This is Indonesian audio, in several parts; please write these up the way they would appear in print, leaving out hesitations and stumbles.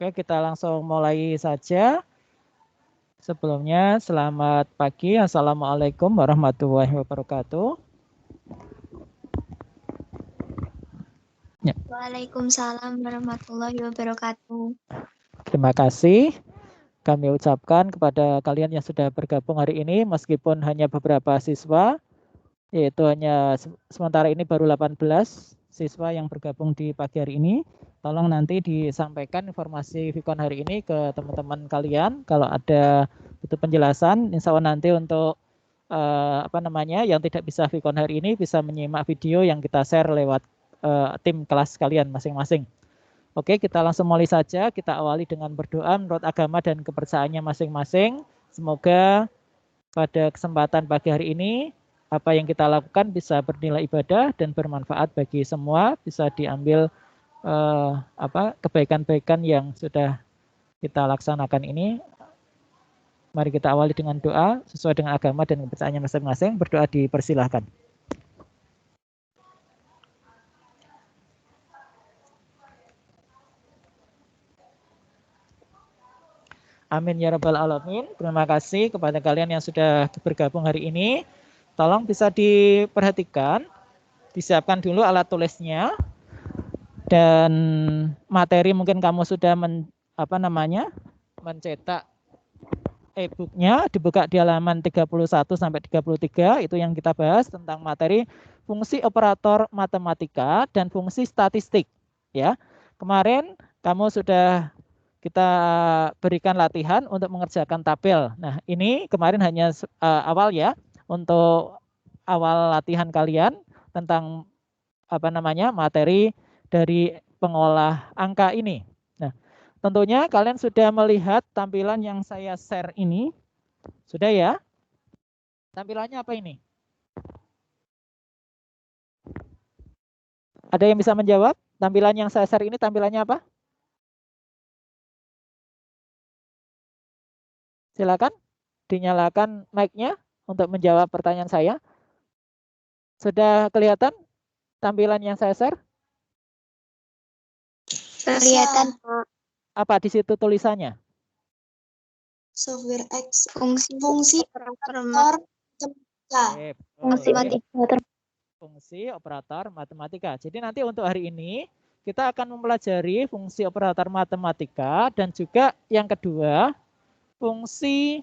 Oke, kita langsung mulai saja. Sebelumnya, selamat pagi. Assalamualaikum warahmatullahi wabarakatuh. Ya. Waalaikumsalam warahmatullahi wabarakatuh. Terima kasih kami ucapkan kepada kalian yang sudah bergabung hari ini, meskipun hanya beberapa siswa, yaitu hanya sementara ini baru 18 siswa yang bergabung di pagi hari ini. Tolong nanti disampaikan informasi Vicon hari ini ke teman-teman kalian. Kalau ada butuh penjelasan, insya Allah nanti untuk yang tidak bisa Vicon hari ini bisa menyimak video yang kita share lewat tim kelas kalian masing-masing. Oke, kita langsung mulai saja. Kita awali dengan berdoa menurut agama dan kepercayaannya masing-masing. Semoga pada kesempatan pagi hari ini apa yang kita lakukan bisa bernilai ibadah dan bermanfaat bagi semua, bisa diambil kebaikan-kebaikan yang sudah kita laksanakan ini. Mari kita awali dengan doa sesuai dengan agama dan kepercayaannya masing-masing. Berdoa dipersilahkan. Amin ya rabbal alamin. Terima kasih kepada kalian yang sudah bergabung hari ini. Tolong bisa diperhatikan, disiapkan dulu alat tulisnya. Dan materi mungkin kamu sudah mencetak e-booknya, dibuka di halaman 31 sampai 33, itu yang kita bahas tentang materi fungsi operator matematika dan fungsi statistik. Ya, kemarin kamu sudah kita berikan latihan untuk mengerjakan tabel. Nah, ini kemarin hanya awal ya, untuk awal latihan kalian tentang materi dari pengolah angka ini. Nah, tentunya kalian sudah melihat tampilan yang saya share ini. Sudah ya? Tampilannya apa ini? Ada yang bisa menjawab? Tampilan yang saya share ini tampilannya apa? Silakan dinyalakan mic-nya untuk menjawab pertanyaan saya. Sudah kelihatan tampilan yang saya share? Kelihatan, Pak. Apa di situ tulisannya? Software X fungsi operator matematika. Fungsi operator matematika. Jadi nanti untuk hari ini kita akan mempelajari fungsi operator matematika dan juga yang kedua fungsi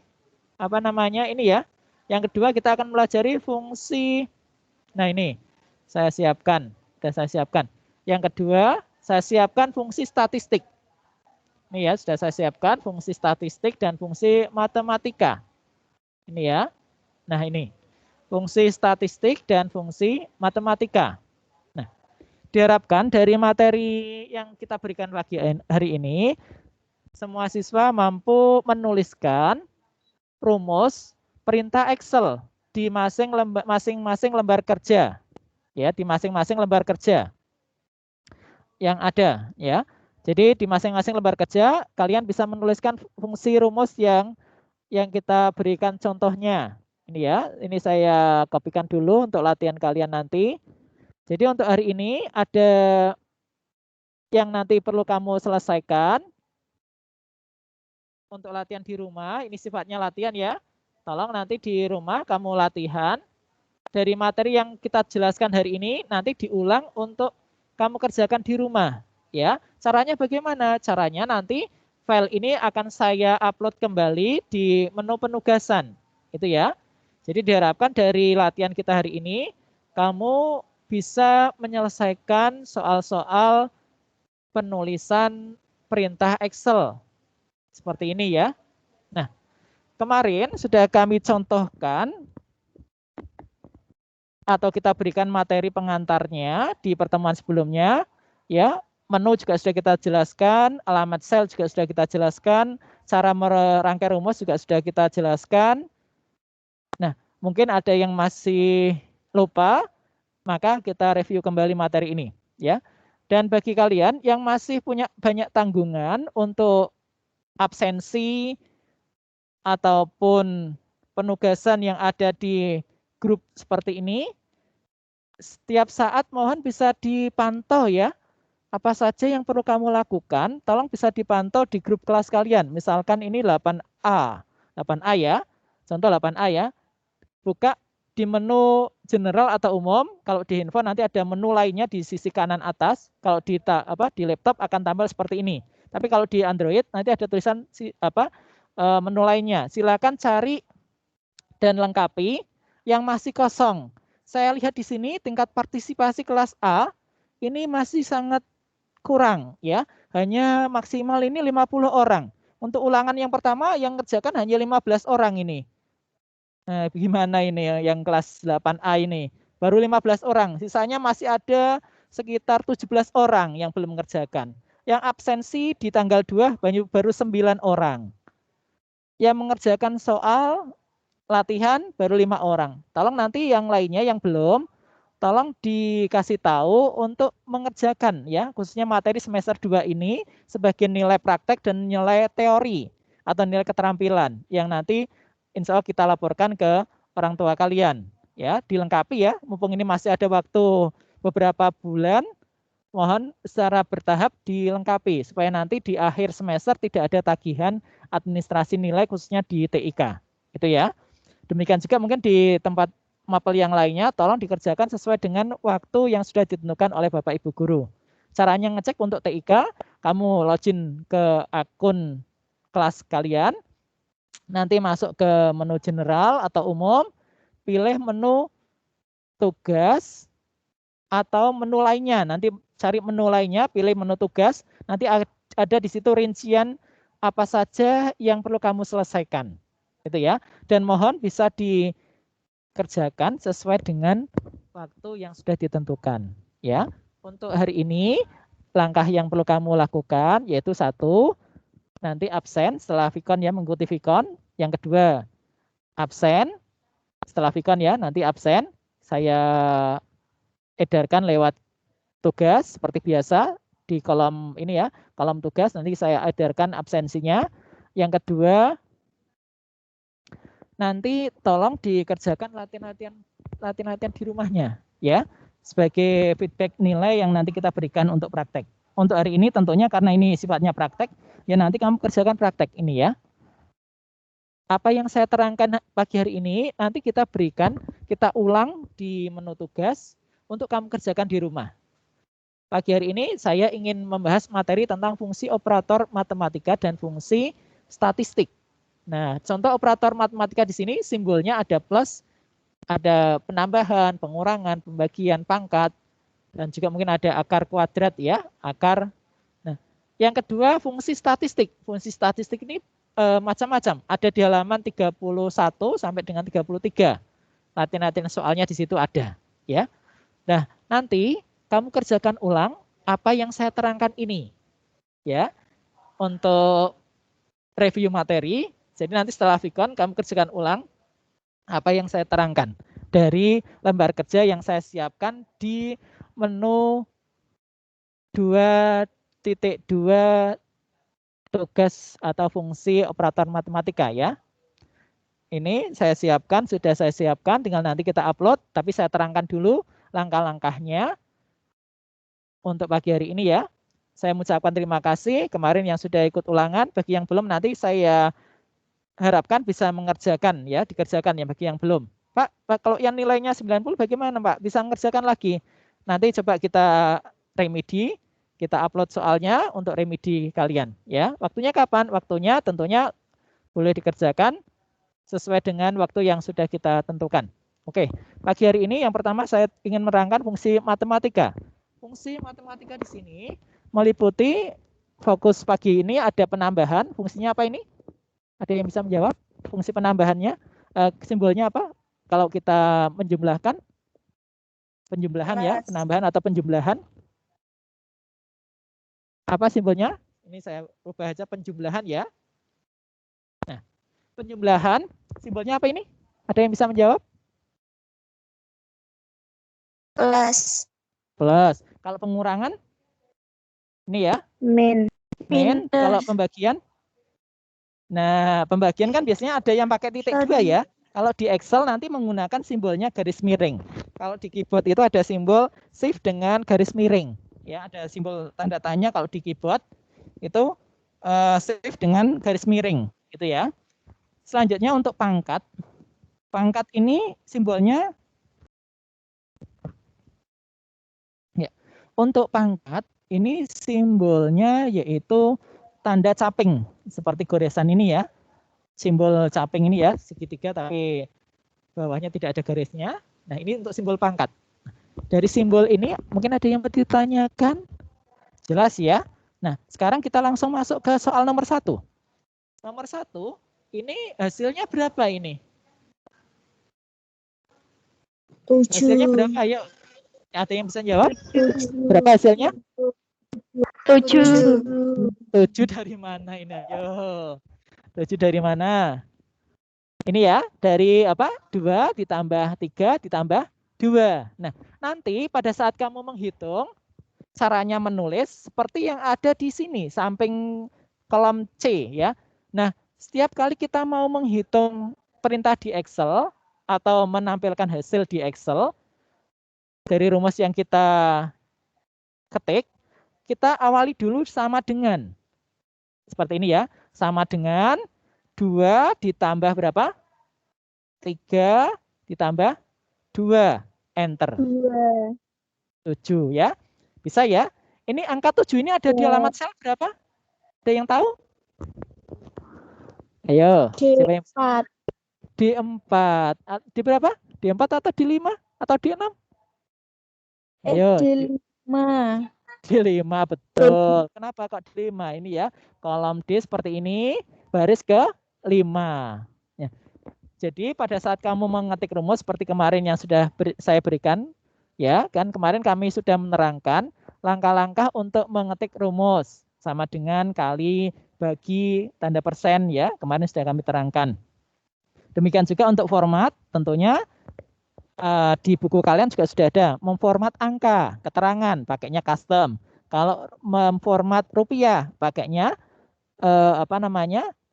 ini ya. Yang kedua kita akan mempelajari fungsi. Nah ini saya siapkan. Sudah saya siapkan. Yang kedua saya siapkan fungsi statistik. Ini ya sudah saya siapkan fungsi statistik dan fungsi matematika. Ini ya. Nah ini fungsi statistik dan fungsi matematika. Nah, diharapkan dari materi yang kita berikan pagi hari ini, semua siswa mampu menuliskan rumus perintah Excel di masing-masing lembar kerja. Ya, di masing-masing lembar kerja yang ada, ya. Jadi di masing-masing lembar kerja kalian bisa menuliskan fungsi rumus yang kita berikan contohnya. Ini ya, ini saya kopikan dulu untuk latihan kalian nanti. Jadi untuk hari ini ada yang nanti perlu kamu selesaikan. Untuk latihan di rumah, ini sifatnya latihan ya. Tolong nanti di rumah kamu latihan. Dari materi yang kita jelaskan hari ini, nanti diulang untuk kamu kerjakan di rumah. Ya, caranya bagaimana? Caranya nanti file ini akan saya upload kembali di menu penugasan. Itu ya. Jadi diharapkan dari latihan kita hari ini, kamu bisa menyelesaikan soal-soal penulisan perintah Excel. Seperti ini ya. Nah, kemarin sudah kami contohkan atau kita berikan materi pengantarnya di pertemuan sebelumnya. Ya, menu juga sudah kita jelaskan, alamat sel juga sudah kita jelaskan, cara merangkai rumus juga sudah kita jelaskan. Nah, mungkin ada yang masih lupa, maka kita review kembali materi ini, ya. Dan bagi kalian yang masih punya banyak tanggungan untuk absensi ataupun penugasan yang ada di grup seperti ini, setiap saat mohon bisa dipantau ya. apa saja yang perlu kamu lakukan, tolong bisa dipantau di grup kelas kalian. Misalkan ini 8A. 8A ya. Contoh 8A ya. Buka di menu general atau umum. Kalau di handphone nanti ada menu lainnya di sisi kanan atas. Kalau di laptop akan tampil seperti ini. Tapi kalau di Android nanti ada tulisan menu lainnya. Silakan cari dan lengkapi yang masih kosong. Saya lihat di sini tingkat partisipasi kelas A ini masih sangat kurang ya. Hanya maksimal ini 50 orang. Untuk ulangan yang pertama yang ngerjakan hanya 15 orang ini. Nah, gimana ini yang kelas 8A ini? Baru 15 orang. Sisanya masih ada sekitar 17 orang yang belum mengerjakan. Yang absensi di tanggal 2 baru 9 orang. Yang mengerjakan soal latihan baru 5 orang. Tolong nanti yang lainnya yang belum, tolong dikasih tahu untuk mengerjakan ya, khususnya materi semester 2 ini sebagian nilai praktek dan nilai teori atau nilai keterampilan yang nanti insya Allah kita laporkan ke orang tua kalian. Ya, dilengkapi ya, mumpung ini masih ada waktu beberapa bulan, mohon secara bertahap dilengkapi supaya nanti di akhir semester tidak ada tagihan administrasi nilai khususnya di TIK. Itu ya. Demikian juga mungkin di tempat mapel yang lainnya, tolong dikerjakan sesuai dengan waktu yang sudah ditentukan oleh Bapak Ibu Guru. Caranya ngecek untuk TIK, kamu login ke akun kelas kalian, nanti masuk ke menu general atau umum, pilih menu tugas atau menu lainnya. Nanti cari menu lainnya, pilih menu tugas, nanti ada di situ rincian apa saja yang perlu kamu selesaikan. Gitu ya. Dan mohon bisa dikerjakan sesuai dengan waktu yang sudah ditentukan ya. Untuk hari ini langkah yang perlu kamu lakukan yaitu 1, nanti absen setelah Vicon ya, mengikuti Vicon. Yang kedua, absen setelah Vicon ya, nanti absen saya edarkan lewat tugas seperti biasa di kolom ini ya, kolom tugas nanti saya edarkan absensinya. Yang kedua, nanti tolong dikerjakan latihan-latihan di rumahnya ya, sebagai feedback nilai yang nanti kita berikan untuk praktek. Untuk hari ini tentunya karena ini sifatnya praktek, ya nanti kamu kerjakan praktek ini ya. Apa yang saya terangkan pagi hari ini nanti kita berikan, kita ulang di menu tugas untuk kamu kerjakan di rumah. Pagi hari ini saya ingin membahas materi tentang fungsi operator matematika dan fungsi statistik. Nah, contoh operator matematika di sini simbolnya ada plus, ada penambahan, pengurangan, pembagian, pangkat, dan juga mungkin ada akar kuadrat ya, akar. Nah, yang kedua fungsi statistik. Fungsi statistik ini macam-macam. Ada di halaman 31 sampai dengan 33. Latihan-latihan soalnya di situ ada ya. Nah, nanti kamu kerjakan ulang apa yang saya terangkan ini ya. Untuk review materi. Jadi nanti setelah Vicon kamu kerjakan ulang apa yang saya terangkan dari lembar kerja yang saya siapkan di menu 2.2 tugas atau fungsi operator matematika ya. Ini saya siapkan, sudah saya siapkan, tinggal nanti kita upload, tapi saya terangkan dulu langkah-langkahnya untuk pagi hari ini ya. Saya mengucapkan terima kasih kemarin yang sudah ikut ulangan, bagi yang belum nanti saya harapkan bisa mengerjakan ya, dikerjakan ya bagi yang belum. Pak, kalau yang nilainya 90 bagaimana Pak? Bisa mengerjakan lagi? Nanti coba kita remedi, kita upload soalnya untuk remedi kalian ya. Waktunya kapan? Waktunya tentunya boleh dikerjakan sesuai dengan waktu yang sudah kita tentukan. Oke, pagi hari ini yang pertama saya ingin menerangkan fungsi matematika. Fungsi matematika di sini meliputi fokus pagi ini ada penambahan, fungsinya apa ini? Ada yang bisa menjawab fungsi penambahannya? Simbolnya apa? Kalau kita menjumlahkan, penjumlahan ya, penambahan atau penjumlahan. Apa simbolnya? Ini saya ubah aja penjumlahan ya. Nah, penjumlahan simbolnya apa ini? Ada yang bisa menjawab? Plus. Plus. Kalau pengurangan? Ini ya. Min. Min. Kalau pembagian? Nah, pembagian kan biasanya ada yang pakai titik 2 ya. Kalau di Excel nanti menggunakan simbolnya garis miring. Kalau di keyboard itu ada simbol shift dengan garis miring ya, ada simbol tanda tanya kalau di keyboard itu shift dengan garis miring gitu ya. Selanjutnya untuk pangkat. Pangkat ini simbolnya ya. Untuk pangkat ini simbolnya yaitu tanda caping seperti goresan ini ya. Simbol caping ini ya, segitiga tapi bawahnya tidak ada garisnya. Nah, ini untuk simbol pangkat. Dari simbol ini mungkin ada yang ditanyakan. Jelas ya? Nah, sekarang kita langsung masuk ke soal nomor 1. Nomor 1, ini hasilnya berapa ini? 7. Hasilnya berapa? Ayo, ada yang bisa jawab? Berapa hasilnya? 7. 7 dari mana ini? Ayo. 7 dari mana? Ini ya, dari apa? 2 ditambah 3 ditambah 2. Nah, nanti pada saat kamu menghitung, caranya menulis seperti yang ada di sini, samping kolom C ya. Nah, setiap kali kita mau menghitung perintah di Excel atau menampilkan hasil di Excel dari rumus yang kita ketik, kita awali dulu sama dengan. Seperti ini ya, sama dengan 2 ditambah berapa? 3 ditambah 2, enter. 7 ya. Bisa ya? Ini angka 7 ini ada di alamat sel berapa? Ada yang tahu? Ayo, siapa yang D4. Di berapa? D4 atau D5 atau D6? Ayo. D5. D5 betul. Kenapa kok D5? Ini ya, kolom D seperti ini, baris ke 5. Ya. Jadi pada saat kamu mengetik rumus seperti kemarin yang sudah saya berikan, ya kan kemarin kami sudah menerangkan langkah-langkah untuk mengetik rumus sama dengan kali bagi tanda persen ya, kemarin sudah kami terangkan. Demikian juga untuk format, tentunya di buku kalian juga sudah ada memformat angka, keterangan, pakainya custom. Kalau memformat rupiah, pakainya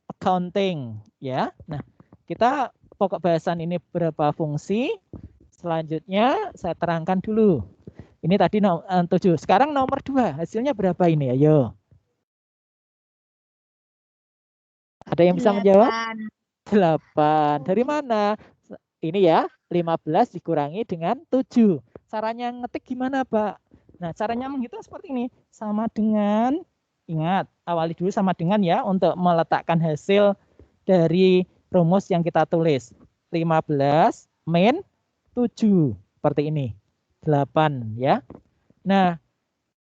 accounting ya. Nah, kita pokok bahasan ini berapa fungsi. Selanjutnya saya terangkan dulu. Ini tadi 7. Sekarang nomor 2. Hasilnya berapa ini? Ayo. Ada yang bisa menjawab? 8. Dari mana? Ini ya, 15 dikurangi dengan 7. Caranya ngetik gimana, Pak? Nah, caranya menghitung seperti ini. Sama dengan, ingat, awali dulu sama dengan ya, untuk meletakkan hasil dari rumus yang kita tulis. 15 min 7. Seperti ini. 8 ya. Nah,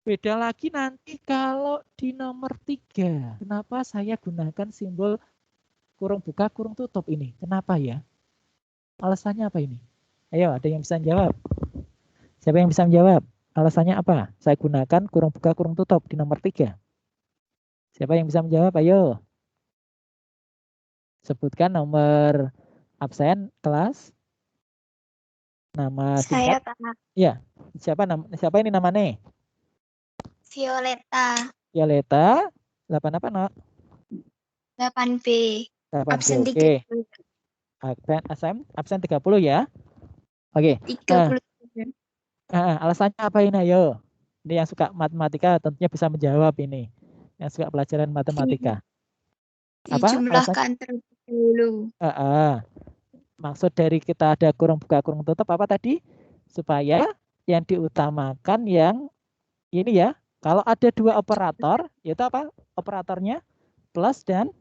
beda lagi nanti kalau di nomor 3. Kenapa saya gunakan simbol kurung buka, kurung tutup ini? Kenapa ya? Alasannya apa ini? Ayo, ada yang bisa jawab? Siapa yang bisa menjawab? Alasannya apa? Saya gunakan kurung buka, kurung tutup di nomor 3. Siapa yang bisa menjawab? Ayo. Sebutkan nomor absen kelas. Nama singkat. Iya. Siapa ini namanya? Violeta. Violeta. 8 apa, Nak? 8B. 8B. Absen Oke. 30. Absen 30 ya. Oke. 30. Alasannya apa ini? Ayo. Ini yang suka matematika tentunya bisa menjawab ini. Yang suka pelajaran matematika. Dijumlahkan terlebih dahulu. Maksud dari kita ada kurung buka, kurung tutup apa tadi? Supaya yang diutamakan yang ini ya. Kalau ada 2 operator, yaitu apa? Operatornya plus dan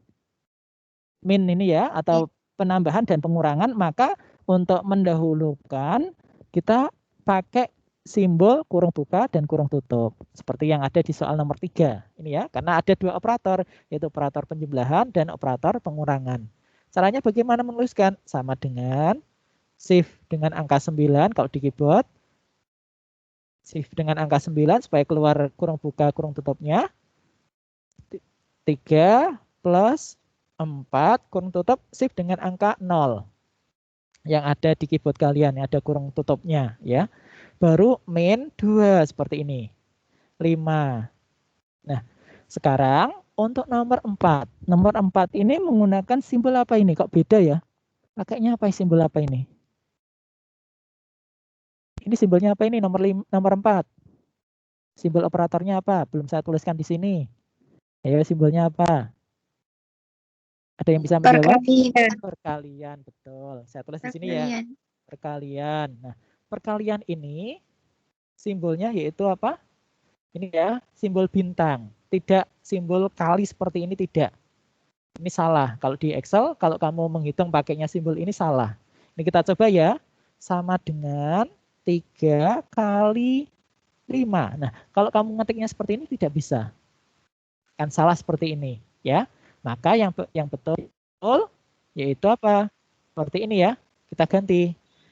min ini ya, atau penambahan dan pengurangan, maka untuk mendahulukan kita pakai simbol kurung buka dan kurung tutup. Seperti yang ada di soal nomor 3. Ini ya, karena ada 2 operator, yaitu operator penjumlahan dan operator pengurangan. Caranya bagaimana menuliskan? Sama dengan shift dengan angka 9 kalau di keyboard. Shift dengan angka 9 supaya keluar kurung buka, kurung tutupnya. 3 plus 4 kurung tutup, shift dengan angka 0. Yang ada di keyboard kalian, yang ada kurung tutupnya ya. Baru min 2 seperti ini. 5. Nah, sekarang untuk nomor 4. Nomor 4 ini menggunakan simbol apa ini? Kok beda ya? Pakainya apa simbol apa ini? Ini simbolnya apa ini nomor 4? Simbol operatornya apa? Belum saya tuliskan di sini. Ayo, simbolnya apa? Ada yang bisa menjawab? Perkalian, betul. Saya tulis di sini ya. Perkalian. Nah, perkalian ini simbolnya yaitu apa? Ini ya, simbol bintang. Tidak simbol kali seperti ini, tidak. Ini salah. Kalau di Excel, kalau kamu menghitung pakainya simbol ini salah. Ini kita coba ya. Sama dengan 3 kali 5. Nah, kalau kamu ngetiknya seperti ini tidak bisa. Kan salah seperti ini, ya. Maka yang betul yaitu apa? Seperti ini ya. Kita ganti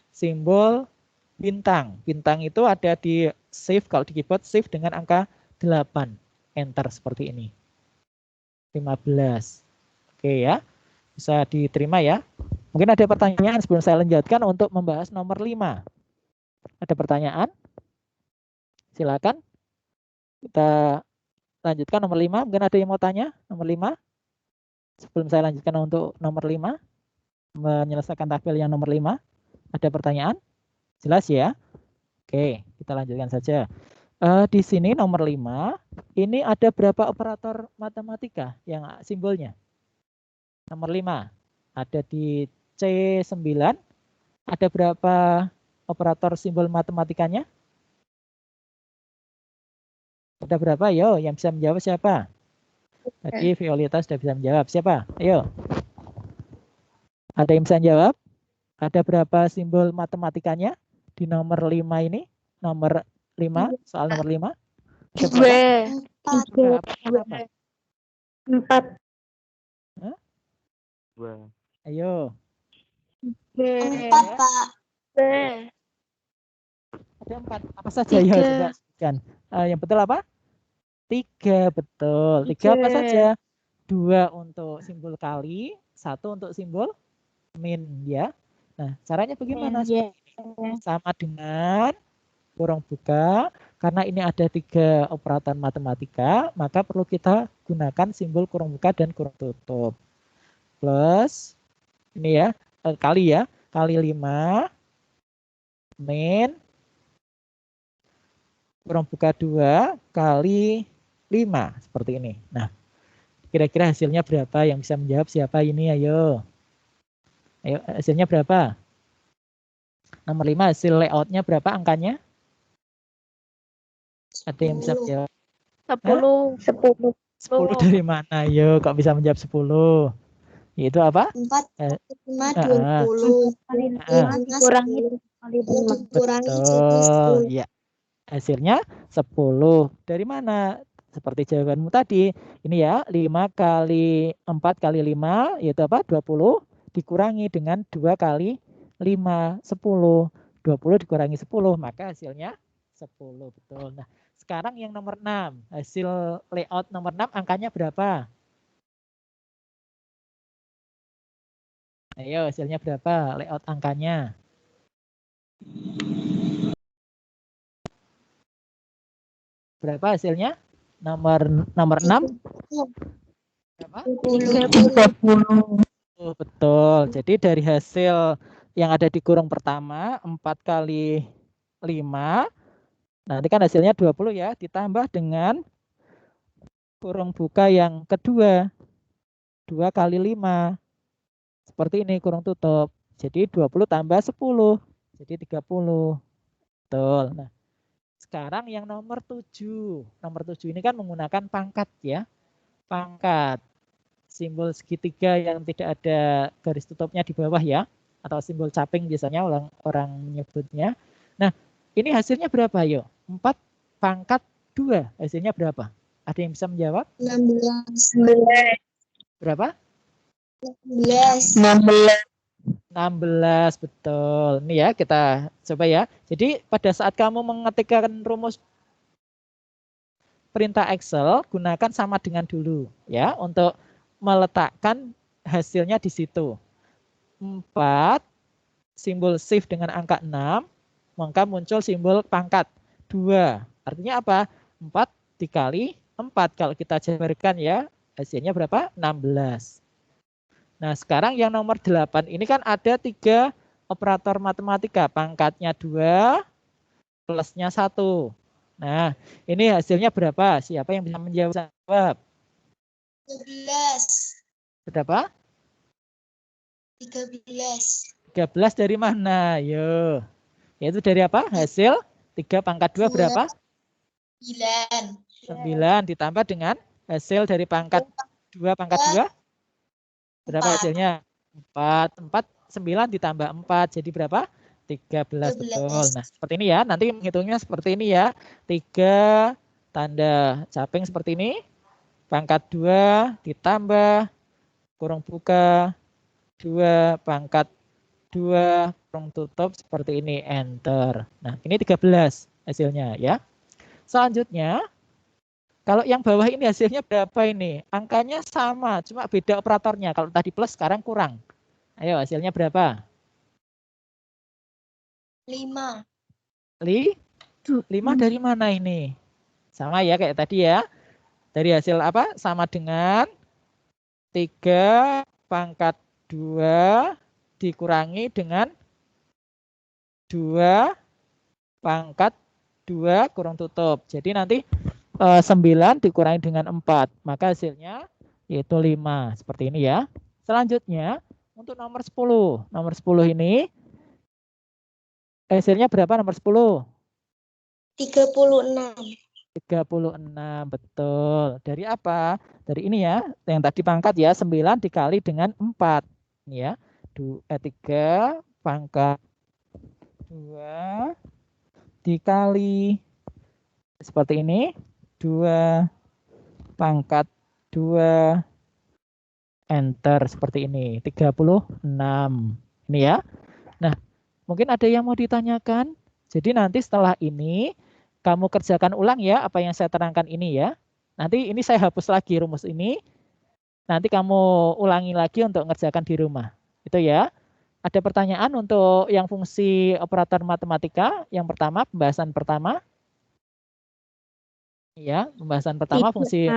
simbol bintang. Bintang itu ada di shift, kalau di keyboard shift dengan angka 8. Enter seperti ini. 15. Oke ya. Bisa diterima ya. Mungkin ada pertanyaan sebelum saya lanjutkan untuk membahas nomor 5. Ada pertanyaan? Silakan. Kita lanjutkan nomor 5. Mungkin ada yang mau tanya nomor 5? Sebelum saya lanjutkan untuk nomor 5. Menyelesaikan tabel yang nomor 5. Ada pertanyaan? Jelas ya? Oke, kita lanjutkan saja. Di sini nomor 5. Ini ada berapa operator matematika yang simbolnya? Nomor 5. Ada di C9. Ada berapa operator simbol matematikanya? Ada berapa? Yo, yang bisa menjawab siapa? Tadi Violeta sudah bisa menjawab. Siapa? Ayo. Ada yang bisa menjawab? Ada berapa simbol matematikanya di nomor 5 ini? Nomor 5, soal nomor 5. Berapa? 4. Ayo. 4, Pak. Ada 4. Apa saja? Ya, coba sebutkan. Yang betul apa? 3, betul. 3 apa saja? 2 untuk simbol kali, 1 untuk simbol min ya. Nah, caranya bagaimana? Sama dengan kurung buka, karena ini ada 3 operator matematika, maka perlu kita gunakan simbol kurung buka dan kurung tutup. Plus, ini ya, kali ya, kali 5, min, kurung buka 2, kali 5, seperti ini. Nah, kira-kira hasilnya berapa? Yang bisa menjawab siapa ini? Ayo. Ayo, hasilnya berapa? Nomor 5, hasil layoutnya berapa angkanya? Ada yang bisa menjawab? 10. 10 dari mana? Ayo, kok bisa menjawab 10? Itu apa? 4, 5, 20. Dikurangi 10. Betul. Ya. Hasilnya 10. Dari mana? Seperti jawabanmu tadi. Ini ya, 5 kali 4 kali 5, yaitu apa? 20. Dikurangi dengan 2 kali 5, 10. 20 dikurangi 10, maka hasilnya 10. Betul. Nah, sekarang yang nomor 6. Hasil layout nomor 6, angkanya berapa? Ayo, hasilnya berapa? Layout angkanya. Berapa hasilnya? Nomor 6? Berapa? 30. Oh, betul. Jadi dari hasil yang ada di kurung pertama, 4 kali 5. Nanti kan hasilnya 20 ya, ditambah dengan kurung buka yang kedua. 2 kali 5. Seperti ini kurung tutup. Jadi 20 tambah 10. Jadi 30. Betul. Nah, sekarang yang nomor 7. Nomor 7 ini kan menggunakan pangkat ya. Pangkat. Simbol segitiga yang tidak ada garis tutupnya di bawah ya. Atau simbol caping biasanya orang menyebutnya. Nah, ini hasilnya berapa yo? 4 pangkat 2. Hasilnya berapa? Ada yang bisa menjawab? 16. Berapa? 16. 16, betul. Ini ya, kita coba ya. Jadi pada saat kamu mengetikkan rumus perintah Excel, gunakan sama dengan dulu ya untuk meletakkan hasilnya di situ. 4, simbol shift dengan angka 6, maka muncul simbol pangkat 2. Artinya apa? 4 dikali 4. Kalau kita jabarkan ya, hasilnya berapa? 16. Nah, sekarang yang nomor 8 ini kan ada 3 operator matematika. Pangkatnya 2, plusnya 1. Nah, ini hasilnya berapa? Siapa yang bisa menjawab? 13. Berapa? 13. 13 dari mana? Yo. Yaitu dari apa? Hasil 3 pangkat 2 berapa? 9. 9 ditambah dengan hasil dari pangkat 2 pangkat 2. Berapa hasilnya? 4. 4, 9 ditambah 4. Jadi berapa? 13. Betul. Nah, seperti ini ya. Nanti menghitungnya seperti ini ya. 3 tanda caping seperti ini. Pangkat 2 ditambah kurung buka 2 pangkat 2 kurung tutup seperti ini. Enter. Nah, ini 13 hasilnya ya. Selanjutnya, kalau yang bawah ini hasilnya berapa ini? Angkanya sama, cuma beda operatornya. Kalau tadi plus, sekarang kurang. Ayo, hasilnya berapa? 5. 5 dari mana ini? Sama ya kayak tadi ya. Dari hasil apa? Sama dengan 3 pangkat 2 dikurangi dengan 2 pangkat 2 kurung tutup. Jadi nanti 9 dikurangi dengan 4. Maka hasilnya yaitu 5. Seperti ini ya. Selanjutnya untuk nomor 10. Nomor 10 ini hasilnya berapa nomor 10? 36. 36. Betul. Dari apa? Dari ini ya. Yang tadi pangkat ya. 9 dikali dengan 4. Ini ya. 3 pangkat 2 dikali seperti ini. 2 pangkat 2 enter seperti ini 36 ini ya. Nah, mungkin ada yang mau ditanyakan. Jadi nanti setelah ini kamu kerjakan ulang ya apa yang saya terangkan ini ya. Nanti ini saya hapus lagi rumus ini. Nanti kamu ulangi lagi untuk mengerjakan di rumah. Itu ya. Ada pertanyaan untuk yang fungsi operator matematika yang pertama, pembahasan pertama? Ya, pembahasan pertama fungsi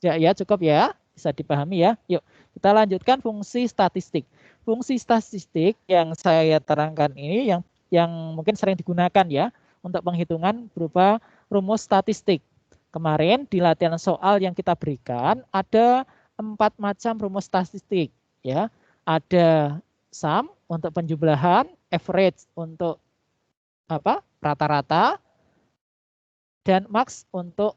ya cukup ya, bisa dipahami ya. Yuk, kita lanjutkan fungsi statistik. Fungsi statistik yang saya terangkan ini yang mungkin sering digunakan ya untuk penghitungan berupa rumus statistik. Kemarin di latihan soal yang kita berikan ada 4 macam rumus statistik ya. Ada sum untuk penjumlahan, average untuk apa? Rata-rata, dan max untuk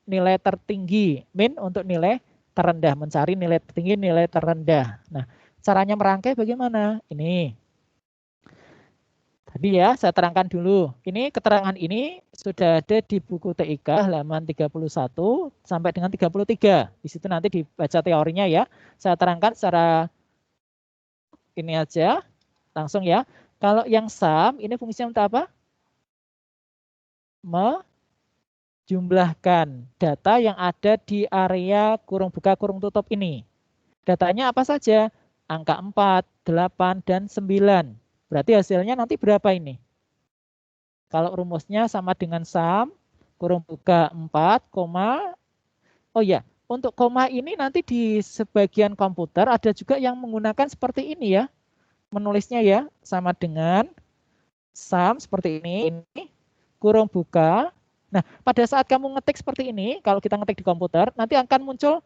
nilai tertinggi, min untuk nilai terendah, mencari nilai tertinggi, nilai terendah. Nah, caranya merangkai bagaimana? Ini. Tadi ya, saya terangkan dulu. Ini keterangan ini sudah ada di buku TIK halaman 31 sampai dengan 33. Di situ nanti dibaca teorinya ya. Saya terangkan secara ini aja, langsung ya. Kalau yang sum, ini fungsinya untuk apa? Jumlahkan data yang ada di area kurung buka kurung tutup ini. Datanya apa saja? Angka 4, 8, dan 9. Berarti hasilnya nanti berapa ini? Kalau rumusnya sama dengan sum, kurung buka 4, oh ya, untuk koma ini nanti di sebagian komputer ada juga yang menggunakan seperti ini ya. Menulisnya ya, sama dengan sum seperti ini kurung buka. Nah, pada saat kamu ngetik seperti ini, kalau kita ngetik di komputer, nanti akan muncul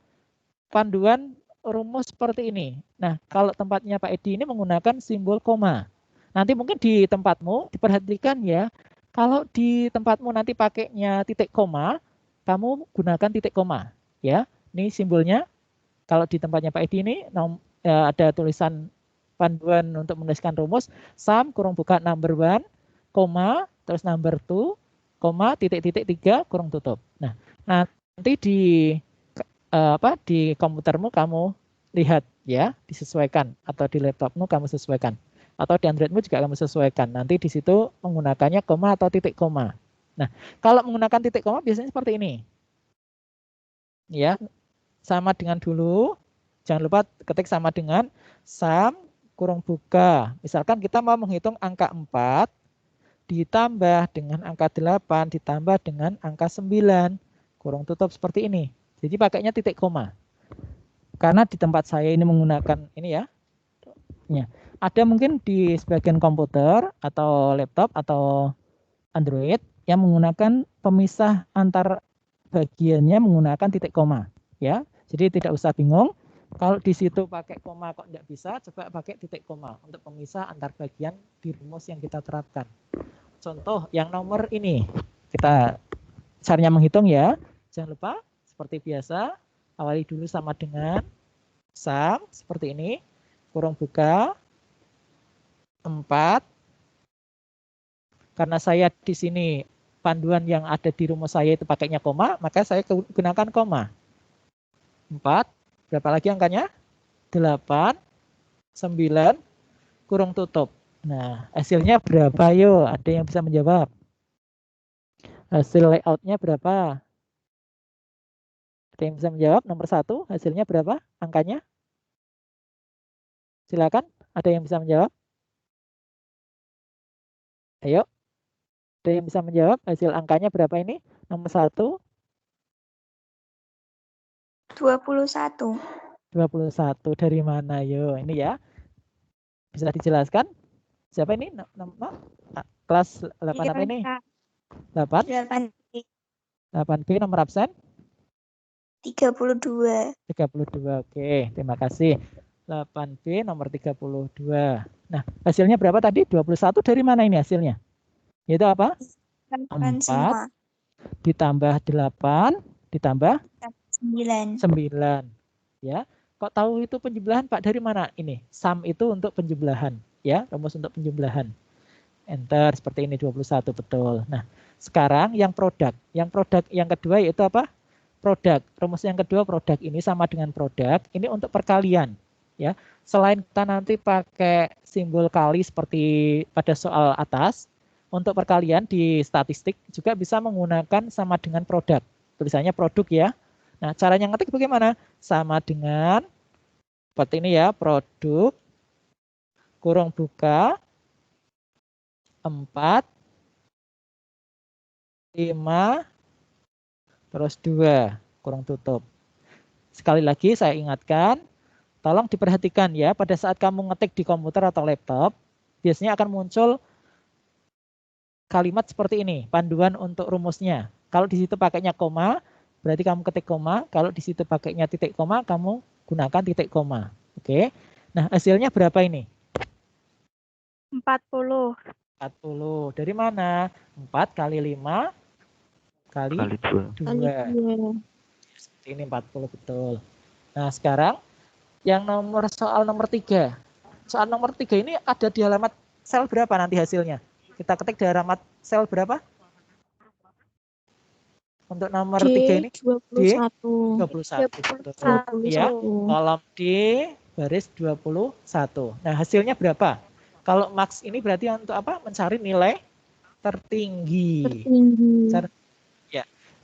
panduan rumus seperti ini. Nah, kalau tempatnya Pak Edi ini menggunakan simbol koma. Nanti mungkin di tempatmu diperhatikan ya, kalau di tempatmu nanti pakainya titik koma, kamu gunakan titik koma. Ya, ini simbolnya. Kalau di tempatnya Pak Edi ini ada tulisan panduan untuk menuliskan rumus, sum kurung buka number 1, koma, terus number 2, koma, titik-titik 3, kurung tutup. Nah, nanti di komputermu kamu lihat ya, disesuaikan, atau di laptopmu kamu sesuaikan, atau di Androidmu juga kamu sesuaikan. Nanti di situ menggunakannya koma atau titik koma. Nah, kalau menggunakan titik koma biasanya seperti ini. Ya, sama dengan dulu. Jangan lupa ketik sama dengan sum kurung buka. Misalkan kita mau menghitung angka 4 ditambah dengan angka 8 ditambah dengan angka 9. Kurung tutup seperti ini. Jadi pakainya titik koma. Karena di tempat saya ini menggunakan ini ya. Ada mungkin di sebagian komputer atau laptop atau Android yang menggunakan pemisah antar bagiannya menggunakan titik koma. Ya, jadi tidak usah bingung. Kalau di situ pakai koma kok tidak bisa, coba pakai titik koma untuk pemisah antar bagian di rumus yang kita terapkan. Contoh yang nomor ini, kita caranya menghitung ya. Jangan lupa seperti biasa, awali dulu sama dengan sum seperti ini, kurung buka 4. Karena saya di sini panduan yang ada di rumus saya itu pakainya koma, maka saya gunakan koma. 4, berapa lagi angkanya? 8, 9, kurung tutup. Nah, hasilnya berapa? Yuk, ada yang bisa menjawab? Hasil layoutnya berapa? Ada yang bisa menjawab? Nomor 1, hasilnya berapa? Angkanya? Silakan, ada yang bisa menjawab? Ayo. Ada yang bisa menjawab hasil angkanya berapa ini? Nomor 1. 21. 21 dari mana? Yo, ini ya. Bisa dijelaskan? Siapa ini? Kelas 8 apa ini? 8? 8B nomor absen? 32. 32. Oke, terima kasih. 8B nomor 32. Nah, hasilnya berapa tadi? 21 dari mana ini hasilnya? Itu apa? 4 ditambah 8 ditambah 9. Ya. Kok tahu itu penjumlahan, Pak? Dari mana ini? Sum itu untuk penjumlahan, ya, rumus untuk penjumlahan. Enter seperti ini 21 betul. Nah, sekarang yang produk. Yang produk yang kedua yaitu apa? Produk. Rumus yang kedua produk ini sama dengan produk. Ini untuk perkalian, ya. Selain kita nanti pakai simbol kali seperti pada soal atas, untuk perkalian di statistik juga bisa menggunakan sama dengan produk. Tulisannya produk ya. Nah, caranya ngetik bagaimana? Sama dengan seperti ini ya, produk kurung buka 4, 5, terus 2, kurung tutup. Sekali lagi saya ingatkan, tolong diperhatikan ya, pada saat kamu ngetik di komputer atau laptop, biasanya akan muncul kalimat seperti ini, panduan untuk rumusnya. Kalau di situ pakainya koma, berarti kamu ketik koma. Kalau di situ pakainya titik koma, kamu gunakan titik koma. Oke. Nah, hasilnya berapa ini? 40. 40. Dari mana? 4 kali 5 kali 2. Seperti ini 40 betul. Nah, sekarang yang soal nomor 3. Soal nomor 3 ini ada di halamat sel berapa nanti hasilnya? Kita ketik di halamat sel berapa? Untuk nomor 3 ini? D21. Betul. Ya, kolom D baris 21. Nah, hasilnya berapa? Kalau max ini berarti untuk apa? Mencari nilai tertinggi.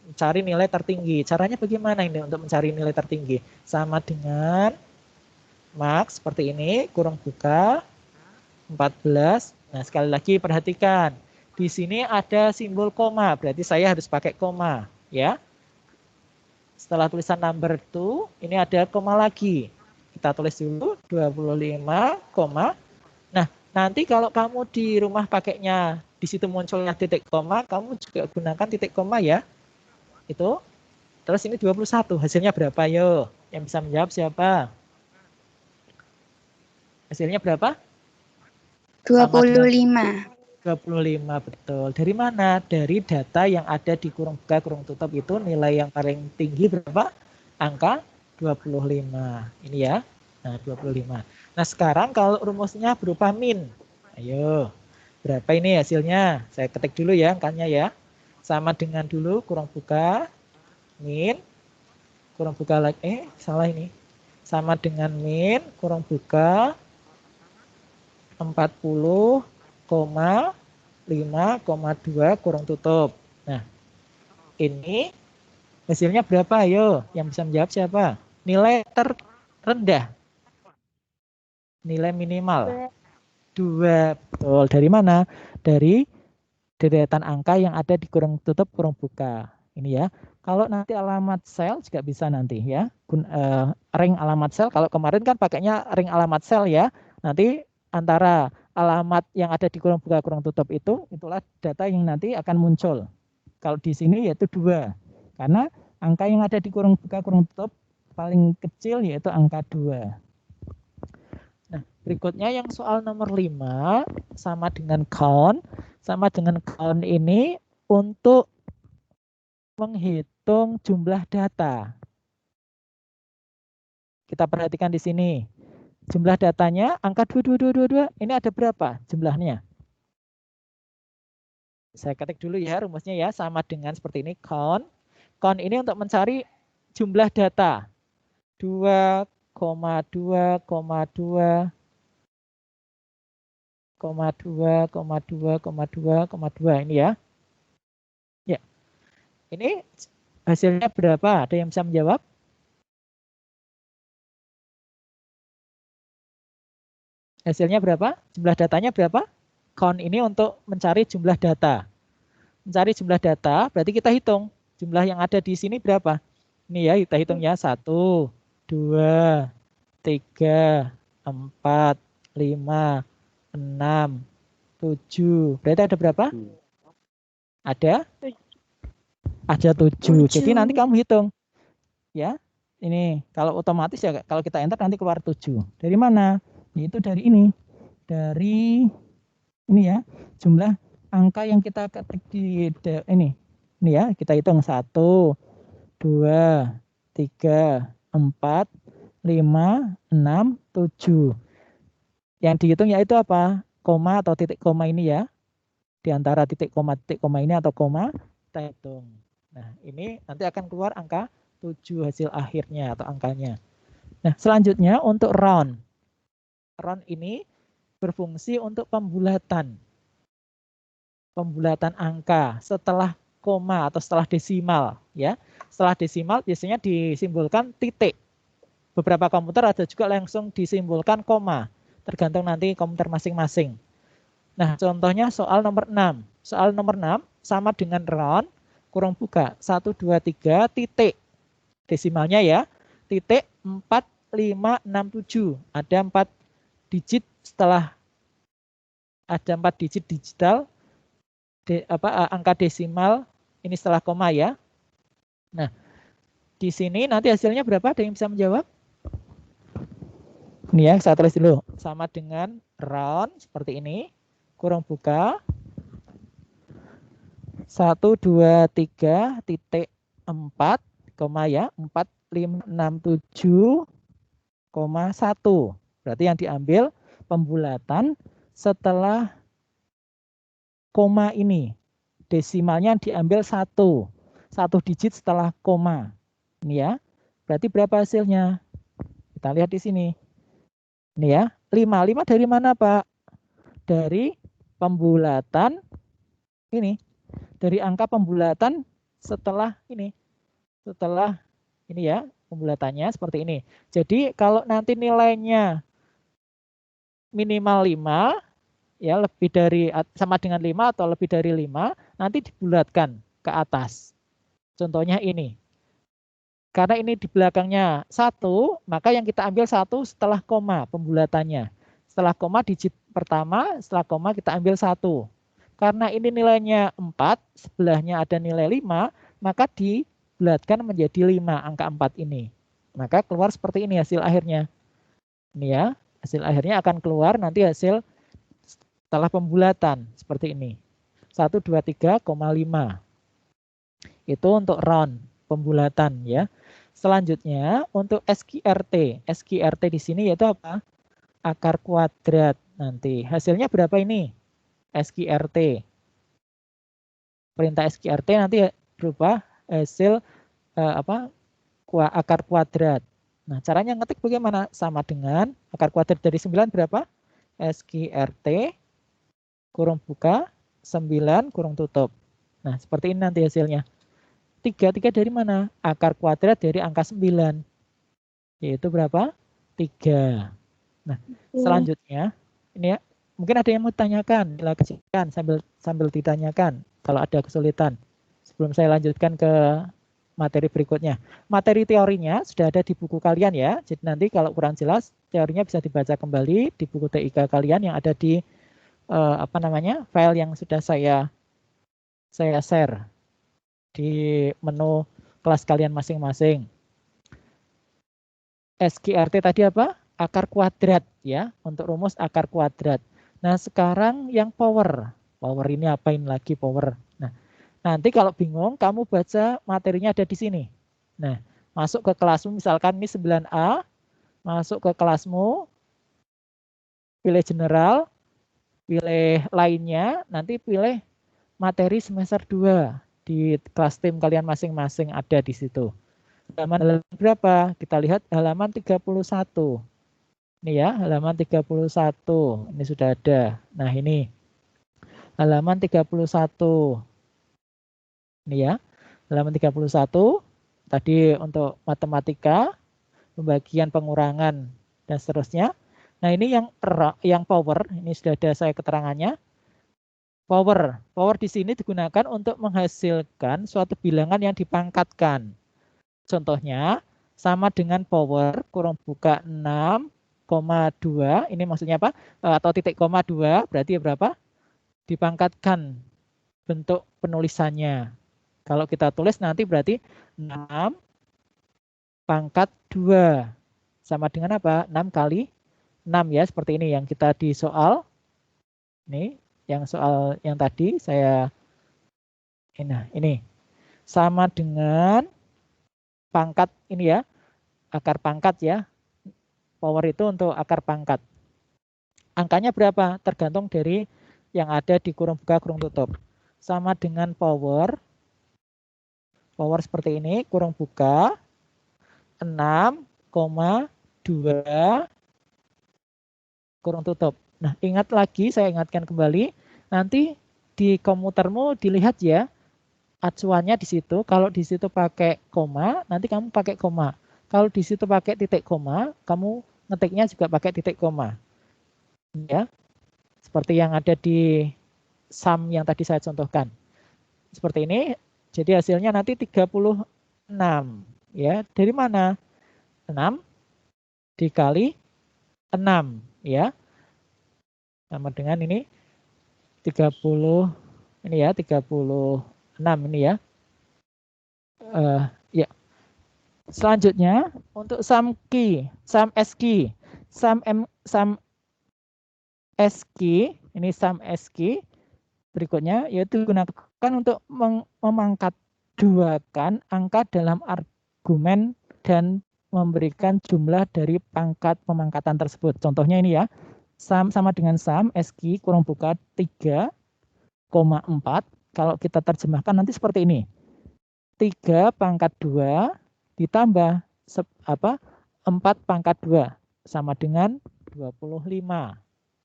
Mencari nilai tertinggi. Caranya bagaimana ini untuk mencari nilai tertinggi? Sama dengan max seperti ini, kurung buka 14. Nah, sekali lagi perhatikan. Di sini ada simbol koma, berarti saya harus pakai koma, ya. Setelah tulisan number 2, ini ada koma lagi. Kita tulis dulu 25, koma. Nah, nanti kalau kamu di rumah pakainya di situ munculnya titik koma, kamu juga gunakan titik koma ya. Itu. Terus ini 21, hasilnya berapa? Yo, yang bisa menjawab siapa? Hasilnya berapa? 25. 25 betul. Dari mana? Dari data yang ada di kurung buka, kurung tutup itu nilai yang paling tinggi berapa? Angka 25. Ini ya. Nah, 25. Nah, sekarang kalau rumusnya berupa min. Ayo. Berapa ini hasilnya? Saya ketik dulu ya angkanya ya. Sama dengan dulu kurung buka min, kurung buka lagi, salah ini. Sama dengan min, kurung buka 40,5,2 kurung tutup. Nah, ini hasilnya berapa? Ayo, yang bisa menjawab siapa? Nilai terendah. Nilai minimal. 2. Betul. Dari mana? Dari deretan angka yang ada di kurung tutup, kurung buka. Ini ya. Kalau nanti alamat sel juga bisa nanti ya. Ring alamat sel. Kalau kemarin kan pakainya ring alamat sel ya. Nanti antara alamat yang ada di kurung buka, kurung tutup itulah data yang nanti akan muncul Kalau di sini yaitu 2. Karena angka yang ada di kurung buka kurung tutup paling kecil yaitu angka 2. Nah, berikutnya yang soal nomor 5 sama dengan count. Sama dengan count ini untuk menghitung jumlah data. Kita perhatikan di sini. Jumlah datanya angka 2222 ini ada berapa jumlahnya? Saya ketik dulu ya rumusnya ya, sama dengan seperti ini count. Count ini untuk mencari jumlah data. 2,2,2,2 ini ya. Ya. Ini hasilnya berapa? Ada yang bisa menjawab? Hasilnya berapa? Jumlah datanya berapa? Count ini untuk mencari jumlah data. Mencari jumlah data, berarti kita hitung. Jumlah yang ada di sini berapa? Ini ya, kita hitung ya. 1, 2, 3, 4, 5, 6, 7. Berarti ada berapa? Ada 7. Jadi nanti kamu hitung. Ya. Ini kalau otomatis ya kalau kita enter nanti keluar 7. Dari mana? Yaitu dari ini. Dari ini ya, jumlah angka yang kita ketik di ini. Ini ya, kita hitung 1, 2, 3, 4, 5, 6, 7. Yang dihitung yaitu apa? Koma atau titik koma ini ya. Di antara titik koma ini atau koma, kita hitung. Nah, ini nanti akan keluar angka 7 hasil akhirnya atau angkanya. Nah, selanjutnya untuk round. Round ini berfungsi untuk pembulatan. Pembulatan angka setelah koma atau setelah desimal ya. Setelah desimal biasanya disimbolkan titik. Beberapa komputer ada juga langsung disimbolkan koma, tergantung nanti komputer masing-masing. Nah, contohnya soal nomor 6. Soal nomor 6 sama dengan round kurung buka 1 2 3 titik. Desimalnya ya. Titik 4 5 6 7. Ada 4 digit setelah ada 4 digit digital angka desimal ini setelah koma ya. Nah, di sini nanti hasilnya berapa? Ada yang bisa menjawab? Ini ya, saya tulis dulu. Sama dengan round seperti ini. Kurung buka 1 2 3 titik 4 koma ya 4 5 6 7 1. Berarti yang diambil pembulatan setelah koma ini. Desimalnya diambil 1. 1 digit setelah koma. Ini ya. Berarti berapa hasilnya? Kita lihat di sini. Ini ya. 5. 5 dari mana, Pak? Dari pembulatan ini. Dari angka pembulatan setelah ini. Setelah ini ya. Pembulatannya seperti ini. Jadi kalau nanti nilainya minimal 5, ya lebih dari sama dengan 5 atau lebih dari 5, nanti dibulatkan ke atas. Contohnya ini. Karena ini di belakangnya 1, maka yang kita ambil 1 setelah koma pembulatannya. Setelah koma digit pertama, setelah koma kita ambil 1. Karena ini nilainya 4, sebelahnya ada nilai 5, maka dibulatkan menjadi 5 angka 4 ini. Maka keluar seperti ini hasil akhirnya. Ini ya, hasil akhirnya akan keluar nanti hasil setelah pembulatan seperti ini. 1 2 3,5. Itu untuk round pembulatan ya. Selanjutnya untuk SQRT. SQRT di sini yaitu apa? Akar kuadrat nanti. Hasilnya berapa ini? SQRT. Perintah SQRT nanti berupa hasil akar kuadrat. Nah, caranya ngetik bagaimana? Sama dengan akar kuadrat dari 9 berapa? SQRT kurung buka 9 kurung tutup. Nah, seperti ini nanti hasilnya. 3 dari mana? Akar kuadrat dari angka 9. Yaitu berapa? 3. Nah, selanjutnya ini ya, mungkin ada yang mau tanyakan, silakan sambil ditanyakan kalau ada kesulitan. Sebelum saya lanjutkan ke materi berikutnya. Materi teorinya sudah ada di buku kalian ya. Jadi nanti kalau kurang jelas, teorinya bisa dibaca kembali di buku TIK kalian yang ada di file yang sudah saya share. di menu kelas kalian masing-masing. SQRT tadi apa? Akar kuadrat ya, untuk rumus akar kuadrat. Nah, sekarang yang power. Power ini apain lagi power? Nah, nanti kalau bingung kamu baca materinya ada di sini. Nah, masuk ke kelasmu misalkan ini 9A, masuk ke kelasmu, pilih general, pilih lainnya, nanti pilih materi semester 2 di kelas tim kalian masing-masing ada di situ. Halaman berapa? Kita lihat halaman 31. Ini ya, halaman 31. Ini sudah ada. Nah, ini halaman 31. Ini ya, halaman 31. Tadi untuk matematika, pembagian pengurangan dan seterusnya. Nah, ini yang power, ini sudah ada saya keterangannya. Power di sini digunakan untuk menghasilkan suatu bilangan yang dipangkatkan. Contohnya sama dengan power kurung buka 6,2, ini maksudnya apa? Atau titik koma 2, berarti berapa? Dipangkatkan bentuk penulisannya. Kalau kita tulis nanti berarti 6 pangkat 2. Sama dengan apa? 6 kali 6 ya, seperti ini yang kita di soal. Ini yang soal yang tadi saya ini sama dengan pangkat ini ya, akar pangkat ya. Power itu untuk akar pangkat. Angkanya berapa? Tergantung dari yang ada di kurung buka kurung tutup. Sama dengan power seperti ini, kurung buka 6,2 kurung tutup. Nah, ingat lagi, saya ingatkan kembali, nanti di komputermu dilihat ya, acuannya di situ. Kalau di situ pakai koma, nanti kamu pakai koma. Kalau di situ pakai titik koma, kamu ngetiknya juga pakai titik koma. Ya, seperti yang ada di sum yang tadi saya contohkan. Seperti ini. Jadi hasilnya nanti 36. Ya, dari mana? 6 dikali 6 ya. Sama dengan ini 30 ini ya, 36 ini ya. Ya. Selanjutnya untuk sum SQ, sum SQ, ini sum SQ berikutnya yaitu digunakan untuk memangkat duakan angka dalam argumen dan memberikan jumlah dari pangkat pemangkatan tersebut. Contohnya ini ya, sum sama dengan sum SQ kurung buka 3,4. Kalau kita terjemahkan nanti seperti ini. 3 pangkat 2 ditambah 4 pangkat 2 sama dengan 25.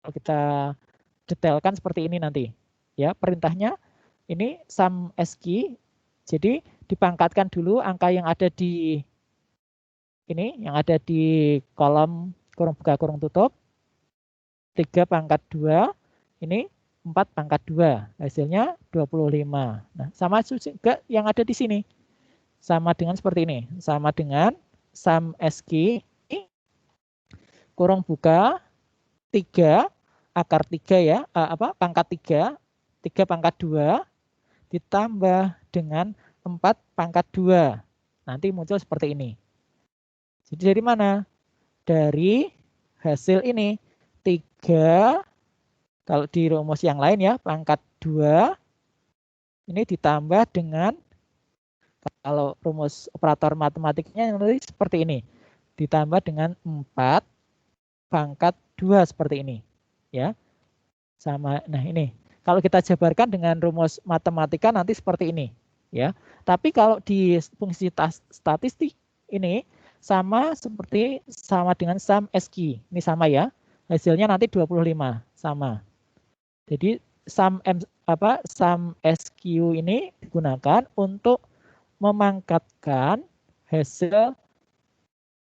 Kalau kita detailkan seperti ini nanti. Ya, perintahnya ini sum SQ. Jadi dipangkatkan dulu angka yang ada di ini, yang ada di kolom kurung buka kurung tutup. 3 pangkat 2, ini 4 pangkat 2, hasilnya 25. Nah, sama juga yang ada di sini. Sama dengan seperti ini, sama dengan sum SQ kurung buka 3 akar 3 ya, pangkat 3 pangkat 2 ditambah dengan 4 pangkat 2. Nanti muncul seperti ini. Jadi dari mana? Dari hasil ini 3, kalau di rumus yang lain ya, pangkat 2 ini ditambah dengan, kalau rumus operator matematiknya nanti seperti ini, ditambah dengan 4 pangkat 2 seperti ini ya. Sama, nah ini kalau kita jabarkan dengan rumus matematika nanti seperti ini ya. Tapi kalau di fungsi statistik ini sama dengan sum SQ. Ini sama ya. Hasilnya nanti 25 sama. Jadi sum SQ ini digunakan untuk memangkatkan hasil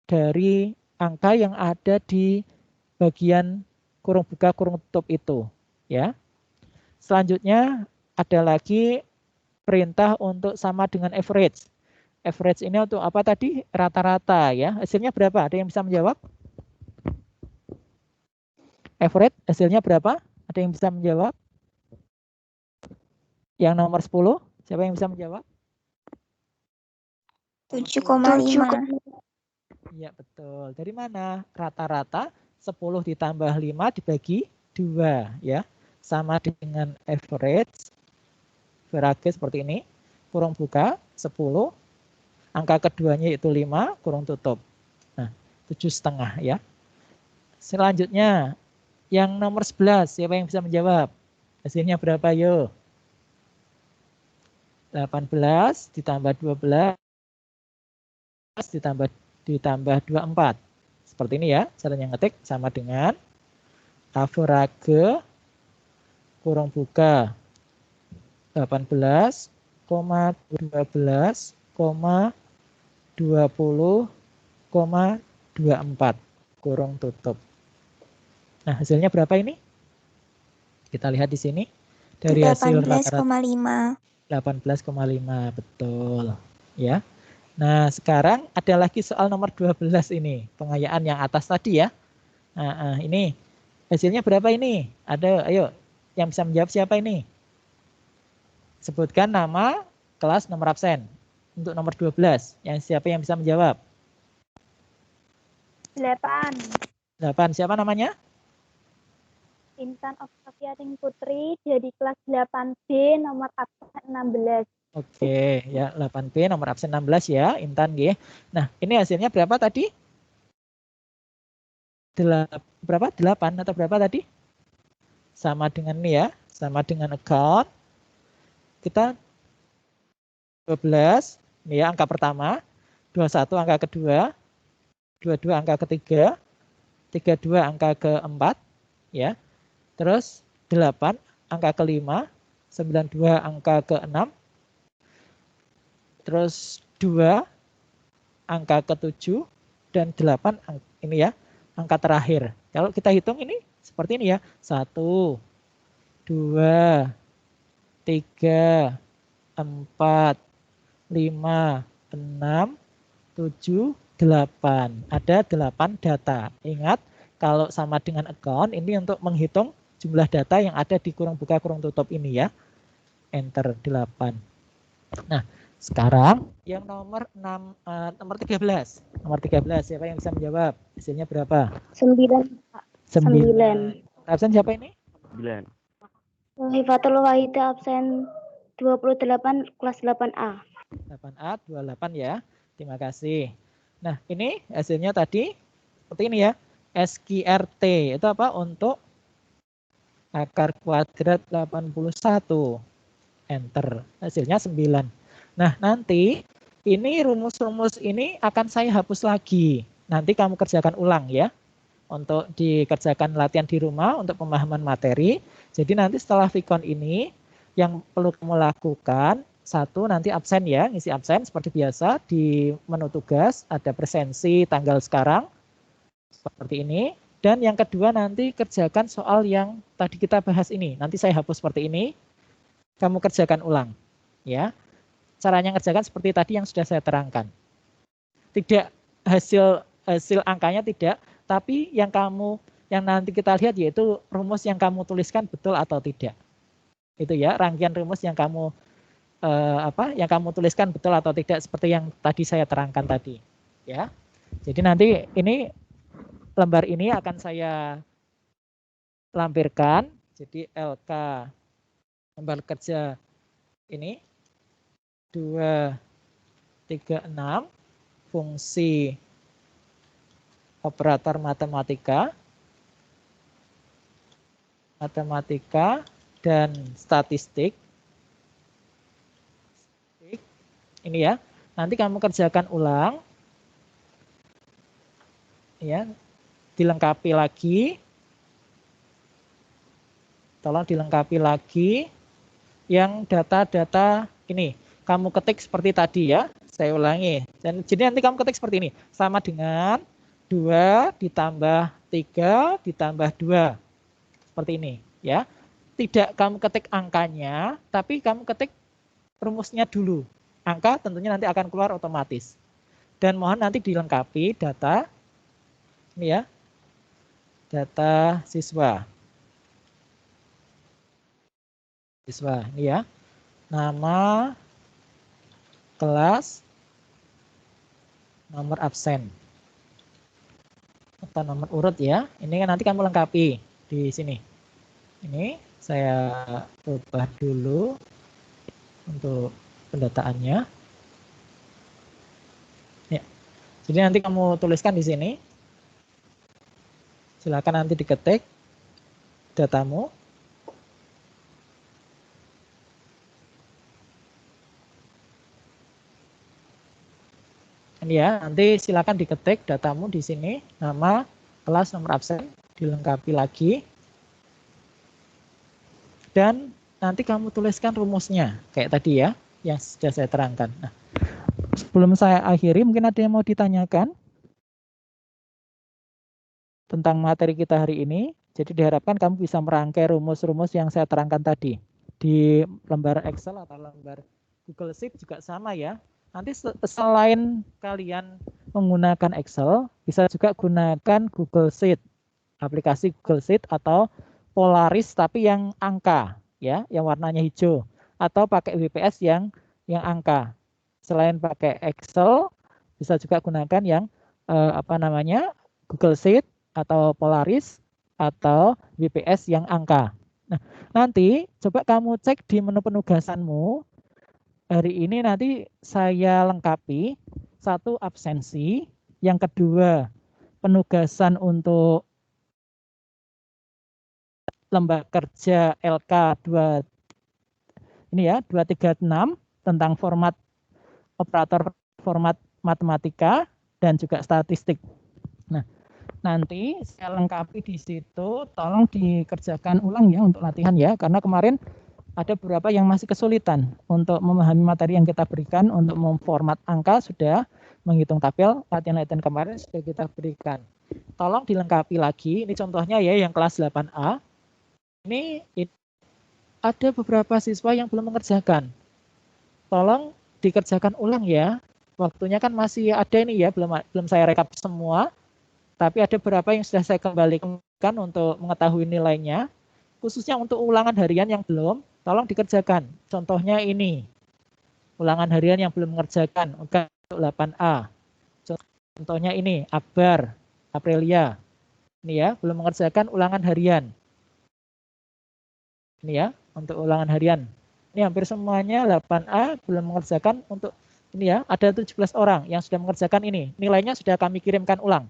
dari angka yang ada di bagian kurung buka kurung tutup itu ya. Selanjutnya ada lagi perintah untuk sama dengan average. Average ini untuk apa tadi? Rata-rata ya. Hasilnya berapa? Ada yang bisa menjawab? Average hasilnya berapa? Ada yang bisa menjawab? Yang nomor 10, siapa yang bisa menjawab? 7,5. Iya, betul. Dari mana? Rata-rata 10 ditambah 5 dibagi 2 ya. Sama dengan average seperti ini. Kurung buka 10. Angka keduanya itu 5, kurung tutup. Nah, 7,5 ya. Selanjutnya, yang nomor 11, siapa yang bisa menjawab? Hasilnya berapa, yuk? 18 ditambah 12 ditambah 24. Seperti ini ya, caranya ngetik sama dengan average kurung buka 18, 12, 20, 24 kurung tutup. Nah, hasilnya berapa ini? Kita lihat di sini. Dari hasil rata-rata 18,5, betul. Ya. Nah, sekarang ada lagi soal nomor 12 ini, pengayaan yang atas tadi ya. Nah, ini hasilnya berapa ini? Ada, ayo, yang bisa menjawab siapa ini? Sebutkan nama, kelas, nomor absen. Untuk nomor 12, siapa yang bisa menjawab? 8. 8, siapa namanya? Intan Oktavianing Putri dari kelas 8B nomor absen 16. Oke, ya 8B nomor absen 16 ya, Intan G. Nah, ini hasilnya berapa tadi? Berapa? 8 atau berapa tadi? Sama dengan ini ya, sama dengan account. Kita 12, ini ya angka pertama, 21 angka kedua, 22 angka ketiga, 32 angka keempat, ya. Terus 8 angka kelima, 92 angka keenam, terus 2 angka ketujuh, dan 8 ini ya angka terakhir. Kalau kita hitung ini seperti ini ya, 1, 2, 3, 4, 5, 6, 7, 8. Ada 8 data. Ingat, kalau sama dengan account, ini untuk menghitung jumlah data yang ada di kurung buka kurung tutup ini ya. Enter 8. Nah, sekarang yang nomor 13. Nomor 13, siapa yang bisa menjawab? Hasilnya berapa? 9. 9. Absen siapa ini? 9. Hifatul Wahida absen 28 kelas 8A. 8A 28 ya. Terima kasih. Nah, ini hasilnya tadi seperti ini ya. SQRT itu apa? Untuk akar kuadrat 81. Enter. Hasilnya 9. Nah, nanti ini rumus-rumus ini akan saya hapus lagi. Nanti kamu kerjakan ulang ya. Untuk dikerjakan latihan di rumah untuk pemahaman materi. Jadi nanti setelah Vicon ini yang perlu kamu lakukan, satu nanti absen ya, ngisi absen seperti biasa di menu tugas ada presensi tanggal sekarang seperti ini. Dan yang kedua nanti kerjakan soal yang tadi kita bahas ini. Nanti saya hapus seperti ini. Kamu kerjakan ulang ya. Caranya kerjakan seperti tadi yang sudah saya terangkan. Tidak hasil angkanya tidak, tapi yang nanti kita lihat yaitu rumus yang kamu tuliskan betul atau tidak. Itu ya, rangkaian rumus yang kamu tuliskan betul atau tidak seperti yang tadi saya terangkan tadi, ya. Jadi nanti ini lembar ini akan saya lampirkan. Jadi LK lembar kerja ini 236 fungsi operator matematika dan statistik. Ini ya. Nanti kamu kerjakan ulang. Ya. Dilengkapi lagi. Tolong dilengkapi lagi yang data-data ini. Kamu ketik seperti tadi ya. Saya ulangi. Dan jadi nanti kamu ketik seperti ini. Sama dengan 2 ditambah 3 ditambah 2. Seperti ini ya. Tidak kamu ketik angkanya, tapi kamu ketik rumusnya dulu. Angka tentunya nanti akan keluar otomatis. Dan mohon nanti dilengkapi data ini ya. Data siswa. Siswa ini ya. Nama, kelas, nomor absen atau nomor urut ya. Ini kan nanti kamu lengkapi di sini. Ini saya ubah dulu untuk pendataannya. Ya. Jadi nanti kamu tuliskan di sini. Silakan nanti diketik datamu. Ini ya, nanti silakan diketik datamu di sini, nama, kelas, nomor absen, dilengkapi lagi. Dan nanti kamu tuliskan rumusnya, kayak tadi ya, yang sudah saya terangkan. Nah, Sebelum saya akhiri, mungkin ada yang mau ditanyakan tentang materi kita hari ini. Jadi diharapkan kamu bisa merangkai rumus-rumus yang saya terangkan tadi. Di lembar Excel atau lembar Google Sheet juga sama ya. Nanti selain kalian menggunakan Excel, bisa juga gunakan Google Sheet, aplikasi Google Sheet atau Polaris tapi yang angka, ya, yang warnanya hijau, atau pakai WPS yang angka. Selain pakai Excel, bisa juga gunakan yang Google Sheet atau Polaris atau WPS yang angka. Nah, nanti coba kamu cek di menu penugasanmu. Hari ini nanti saya lengkapi, satu absensi, yang kedua penugasan untuk lembar kerja LK 236 tentang format operator format matematika dan juga statistik. Nah, nanti saya lengkapi di situ, tolong dikerjakan ulang ya untuk latihan ya, karena kemarin ada beberapa yang masih kesulitan untuk memahami materi yang kita berikan. Untuk memformat angka sudah, menghitung tabel, latihan-latihan kemarin sudah kita berikan. Tolong dilengkapi lagi, ini contohnya ya yang kelas 8A. Ini ada beberapa siswa yang belum mengerjakan. Tolong dikerjakan ulang ya. Waktunya kan masih ada ini ya, belum saya rekap semua. Tapi ada beberapa yang sudah saya kembalikan untuk mengetahui nilainya. Khususnya untuk ulangan harian yang belum, tolong dikerjakan. Contohnya ini, ulangan harian yang belum mengerjakan untuk 8A. Contohnya ini, Akbar, Aprilia. Ini ya, belum mengerjakan ulangan harian. Ini ya, untuk ulangan harian. Ini hampir semuanya 8A belum mengerjakan untuk ini ya, ada 17 orang yang sudah mengerjakan ini. Nilainya sudah kami kirimkan ulang.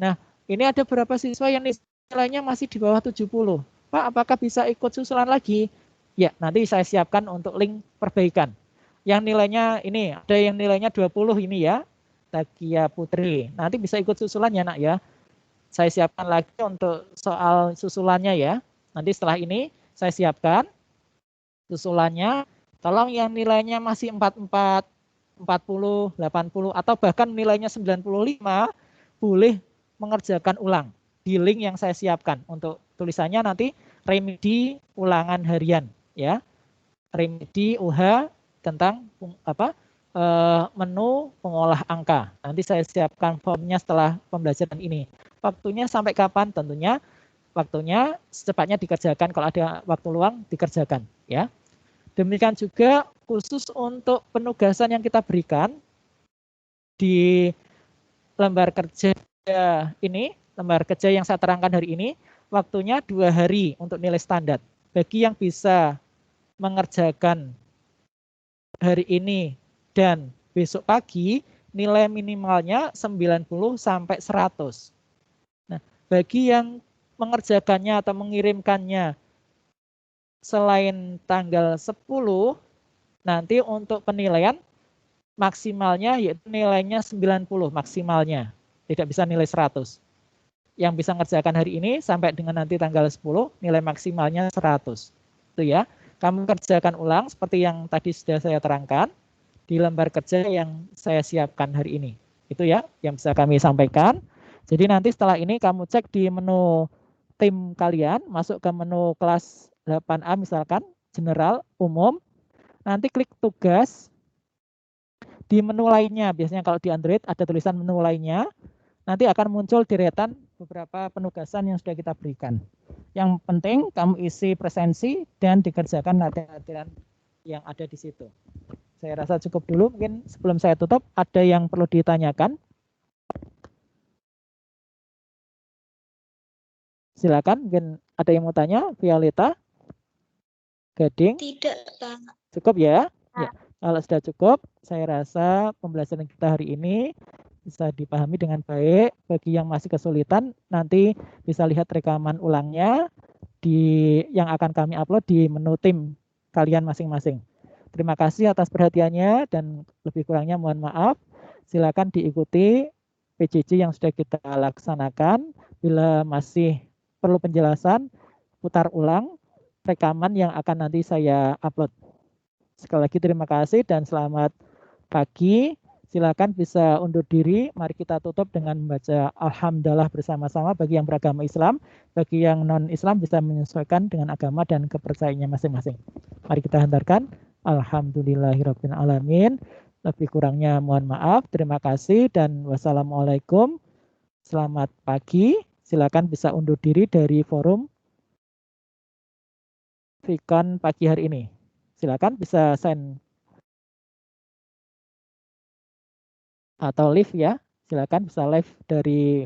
Nah, ini ada beberapa siswa yang nilainya masih di bawah 70. Pak, apakah bisa ikut susulan lagi? Ya, nanti saya siapkan untuk link perbaikan. Yang nilainya ini, ada yang nilainya 20 ini ya, Takia Putri. Nanti bisa ikut susulan ya nak ya. Saya siapkan lagi untuk soal susulannya ya. Nanti setelah ini saya siapkan susulannya. Tolong yang nilainya masih 44, 40, 80, atau bahkan nilainya 95, boleh mengerjakan ulang di link yang saya siapkan. Untuk tulisannya nanti remedi ulangan harian ya, remedi UH tentang menu pengolah angka. Nanti saya siapkan formnya setelah pembelajaran ini. Waktunya sampai kapan? Tentunya waktunya secepatnya dikerjakan, kalau ada waktu luang dikerjakan ya. Demikian juga khusus untuk penugasan yang kita berikan di lembar kerja ini, lembar kerja yang saya terangkan hari ini, waktunya 2 hari untuk nilai standar. Bagi yang bisa mengerjakan hari ini dan besok pagi, nilai minimalnya 90 sampai 100. Nah, bagi yang mengerjakannya atau mengirimkannya selain tanggal 10, nanti untuk penilaian maksimalnya yaitu nilainya 90 maksimalnya. Tidak bisa nilai 100. Yang bisa mengerjakan hari ini sampai dengan nanti tanggal 10, nilai maksimalnya 100. Itu ya. Kamu kerjakan ulang seperti yang tadi sudah saya terangkan di lembar kerja yang saya siapkan hari ini. Itu ya yang bisa kami sampaikan. Jadi nanti setelah ini kamu cek di menu tim kalian, masuk ke menu kelas 8A misalkan, general, umum. Nanti klik tugas. Di menu lainnya, biasanya kalau di Android ada tulisan menu lainnya, nanti akan muncul deretan beberapa penugasan yang sudah kita berikan. Yang penting kamu isi presensi dan dikerjakan latihan-latihan yang ada di situ. Saya rasa cukup dulu. Mungkin sebelum saya tutup, ada yang perlu ditanyakan? Silakan, mungkin ada yang mau tanya, Violeta, Gading. Tidak, Pak. Cukup ya? Ya. Kalau sudah cukup, saya rasa pembelajaran kita hari ini bisa dipahami dengan baik. Bagi yang masih kesulitan, nanti bisa lihat rekaman ulangnya yang akan kami upload di menu tim kalian masing-masing. Terima kasih atas perhatiannya dan lebih kurangnya mohon maaf. Silakan diikuti PJJ yang sudah kita laksanakan. Bila masih perlu penjelasan, putar ulang rekaman yang akan nanti saya upload. Sekali lagi terima kasih dan selamat pagi. Silakan bisa undur diri. Mari kita tutup dengan membaca Alhamdulillah bersama-sama bagi yang beragama Islam. Bagi yang non-Islam bisa menyesuaikan dengan agama dan kepercayaannya masing-masing. Mari kita hantarkan. Alhamdulillahirabbil alamin. Lebih kurangnya mohon maaf. Terima kasih dan wassalamualaikum. Selamat pagi. Silakan bisa undur diri dari forum Vicon pagi hari ini. Silakan bisa send atau live ya. Silakan bisa live dari